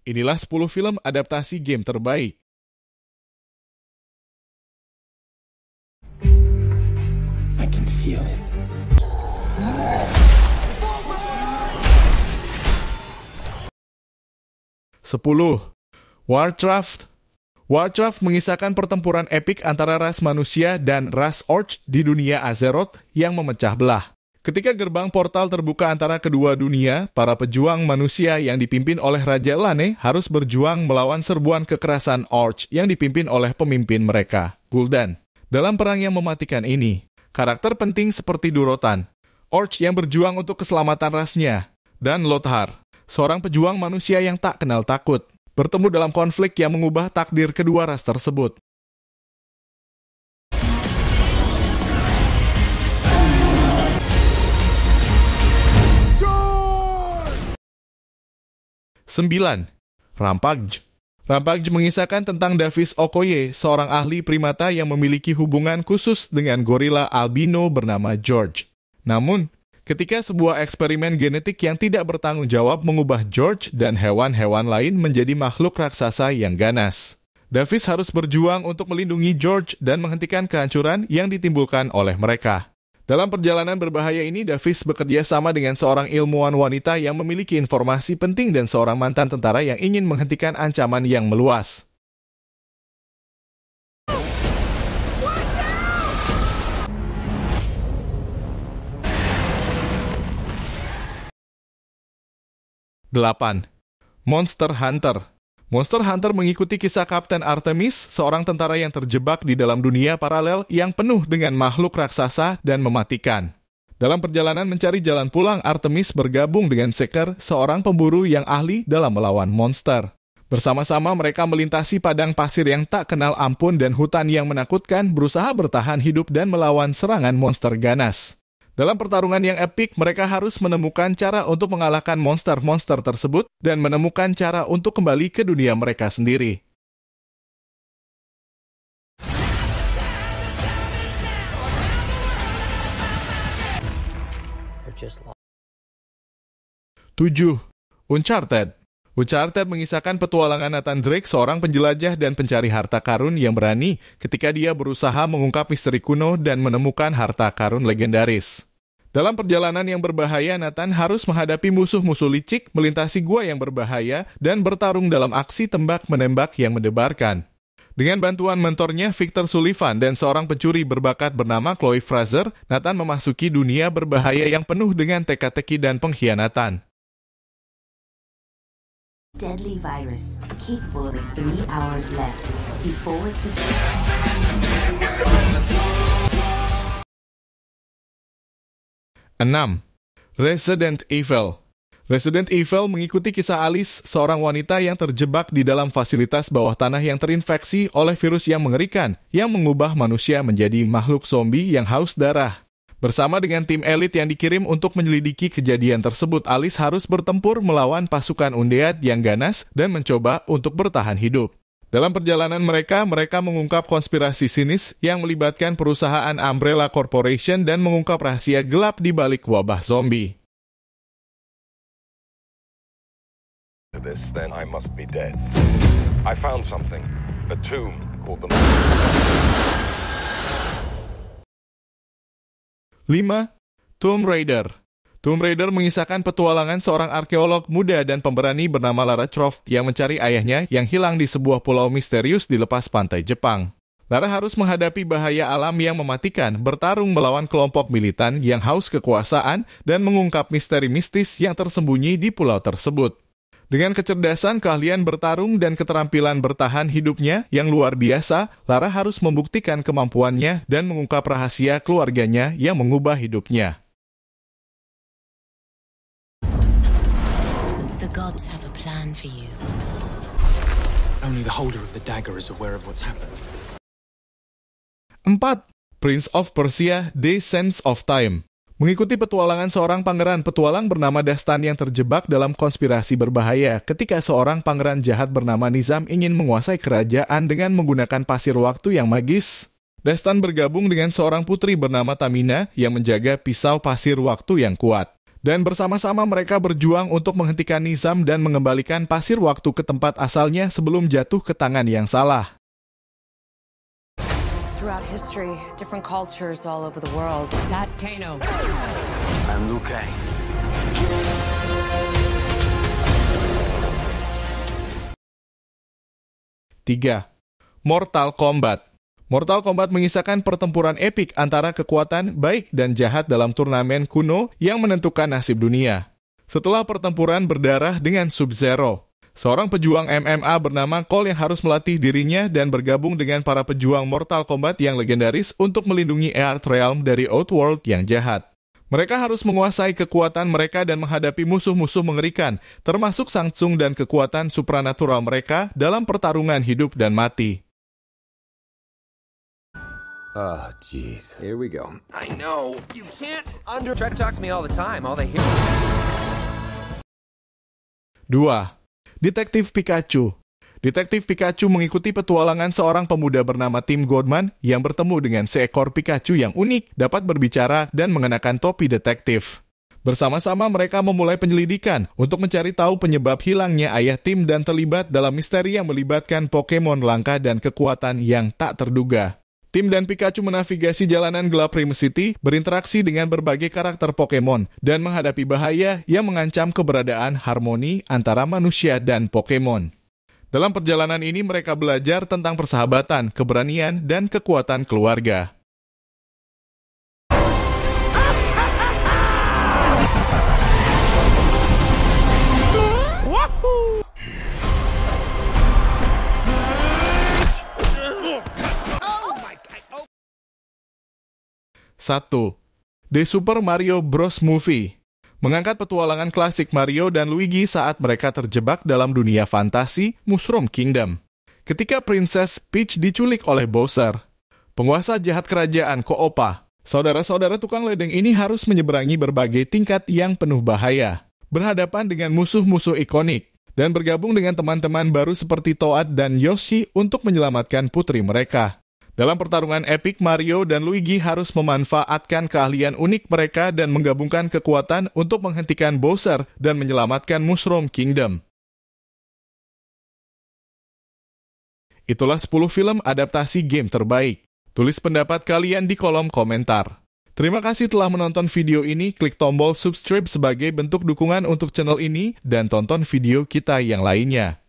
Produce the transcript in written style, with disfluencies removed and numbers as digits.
Inilah 10 film adaptasi game terbaik. I can feel it. Sepuluh. Warcraft. Warcraft mengisahkan pertempuran epik antara ras manusia dan ras Orc di dunia Azeroth yang memecah belah. Ketika gerbang portal terbuka antara kedua dunia, para pejuang manusia yang dipimpin oleh Raja Lane harus berjuang melawan serbuan kekerasan Orc yang dipimpin oleh pemimpin mereka, Gul'dan. Dalam perang yang mematikan ini, karakter penting seperti Durotan, Orc yang berjuang untuk keselamatan rasnya, dan Lothar, seorang pejuang manusia yang tak kenal takut, bertemu dalam konflik yang mengubah takdir kedua ras tersebut. Sembilan. Rampage. Rampage mengisahkan tentang Davis Okoye, seorang ahli primata yang memiliki hubungan khusus dengan gorila albino bernama George. Namun, ketika sebuah eksperimen genetik yang tidak bertanggung jawab mengubah George dan hewan-hewan lain menjadi makhluk raksasa yang ganas. Davis harus berjuang untuk melindungi George dan menghentikan kehancuran yang ditimbulkan oleh mereka. Dalam perjalanan berbahaya ini, Davis bekerja sama dengan seorang ilmuwan wanita yang memiliki informasi penting dan seorang mantan tentara yang ingin menghentikan ancaman yang meluas. Delapan. Monster Hunter. Monster Hunter mengikuti kisah Kapten Artemis, seorang tentara yang terjebak di dalam dunia paralel yang penuh dengan makhluk raksasa dan mematikan. Dalam perjalanan mencari jalan pulang, Artemis bergabung dengan Seeker, seorang pemburu yang ahli dalam melawan monster. Bersama-sama mereka melintasi padang pasir yang tak kenal ampun dan hutan yang menakutkan, berusaha bertahan hidup dan melawan serangan monster ganas. Dalam pertarungan yang epik, mereka harus menemukan cara untuk mengalahkan monster-monster tersebut dan menemukan cara untuk kembali ke dunia mereka sendiri. Tujuh. Uncharted. Uncharted mengisahkan petualangan Nathan Drake, seorang penjelajah dan pencari harta karun yang berani ketika dia berusaha mengungkap misteri kuno dan menemukan harta karun legendaris. Dalam perjalanan yang berbahaya, Nathan harus menghadapi musuh-musuh licik, melintasi gua yang berbahaya, dan bertarung dalam aksi tembak-menembak yang mendebarkan. Dengan bantuan mentornya Victor Sullivan dan seorang pencuri berbakat bernama Chloe Fraser, Nathan memasuki dunia berbahaya yang penuh dengan teka-teki dan pengkhianatan. Deadly virus, capable of 3 hours left before it begins. 6. Resident Evil. Resident Evil mengikuti kisah Alice, seorang wanita yang terjebak di dalam fasilitas bawah tanah yang terinfeksi oleh virus yang mengerikan, yang mengubah manusia menjadi makhluk zombie yang haus darah. Bersama dengan tim elit yang dikirim untuk menyelidiki kejadian tersebut, Alice harus bertempur melawan pasukan undead yang ganas dan mencoba untuk bertahan hidup. Dalam perjalanan mereka mengungkap konspirasi sinis yang melibatkan perusahaan Umbrella Corporation dan mengungkap rahasia gelap di balik wabah zombie. This, then I must be dead. I found something, a tomb called the... 5. Tomb Raider. Tomb Raider mengisahkan petualangan seorang arkeolog muda dan pemberani bernama Lara Croft yang mencari ayahnya yang hilang di sebuah pulau misterius di lepas pantai Jepang. Lara harus menghadapi bahaya alam yang mematikan, bertarung melawan kelompok militan yang haus kekuasaan, dan mengungkap misteri mistis yang tersembunyi di pulau tersebut. Dengan kecerdasan, keahlian bertarung, dan keterampilan bertahan hidupnya yang luar biasa, Lara harus membuktikan kemampuannya dan mengungkap rahasia keluarganya yang mengubah hidupnya. The gods have a plan for you. Only the holder of the dagger is aware of what's happened. 4. Prince of Persia: The Sands of Time. Mengikuti petualangan seorang pangeran petualang bernama Dastan yang terjebak dalam konspirasi berbahaya ketika seorang pangeran jahat bernama Nizam ingin menguasai kerajaan dengan menggunakan pasir waktu yang magis. Dastan bergabung dengan seorang putri bernama Tamina yang menjaga pisau pasir waktu yang kuat. Dan bersama-sama mereka berjuang untuk menghentikan nizam dan mengembalikan pasir waktu ke tempat asalnya sebelum jatuh ke tangan yang salah. Throughout history, different cultures all over the world. That's Kano. I'm Liu Kang. Tiga, Mortal Kombat. Mortal Kombat mengisahkan pertempuran epik antara kekuatan baik dan jahat dalam turnamen kuno yang menentukan nasib dunia. Setelah pertempuran berdarah dengan Sub-Zero, seorang pejuang MMA bernama Cole yang harus melatih dirinya dan bergabung dengan para pejuang Mortal Kombat yang legendaris untuk melindungi Earthrealm dari Outworld yang jahat. Mereka harus menguasai kekuatan mereka dan menghadapi musuh-musuh mengerikan, termasuk Shang Tsung dan kekuatan supranatural mereka dalam pertarungan hidup dan mati. Oh, jeez. Here we go. I know. You can't try to talk to me all the time. All they hear. 2. Detektif Pikachu. Detektif Pikachu mengikuti petualangan seorang pemuda bernama Tim Goodman yang bertemu dengan seekor Pikachu yang unik, dapat berbicara dan mengenakan topi detektif. Bersama-sama mereka memulai penyelidikan untuk mencari tahu penyebab hilangnya ayah Tim dan terlibat dalam misteri yang melibatkan Pokemon langka dan kekuatan yang tak terduga. Tim dan Pikachu menavigasi jalanan gelap Rim City, berinteraksi dengan berbagai karakter Pokemon, dan menghadapi bahaya yang mengancam keberadaan harmoni antara manusia dan Pokemon. Dalam perjalanan ini mereka belajar tentang persahabatan, keberanian, dan kekuatan keluarga. Satu, The Super Mario Bros. Movie mengangkat petualangan klasik Mario dan Luigi saat mereka terjebak dalam dunia fantasi Mushroom Kingdom. Ketika Princess Peach diculik oleh Bowser, penguasa jahat kerajaan Koopa, saudara-saudara tukang ledeng ini harus menyeberangi berbagai tingkat yang penuh bahaya, berhadapan dengan musuh-musuh ikonik, dan bergabung dengan teman-teman baru seperti Toad dan Yoshi untuk menyelamatkan putri mereka. Dalam pertarungan epik, Mario dan Luigi harus memanfaatkan keahlian unik mereka dan menggabungkan kekuatan untuk menghentikan Bowser dan menyelamatkan Mushroom Kingdom. Itulah 10 film adaptasi game terbaik. Tulis pendapat kalian di kolom komentar. Terima kasih telah menonton video ini. Klik tombol subscribe sebagai bentuk dukungan untuk channel ini dan tonton video kita yang lainnya.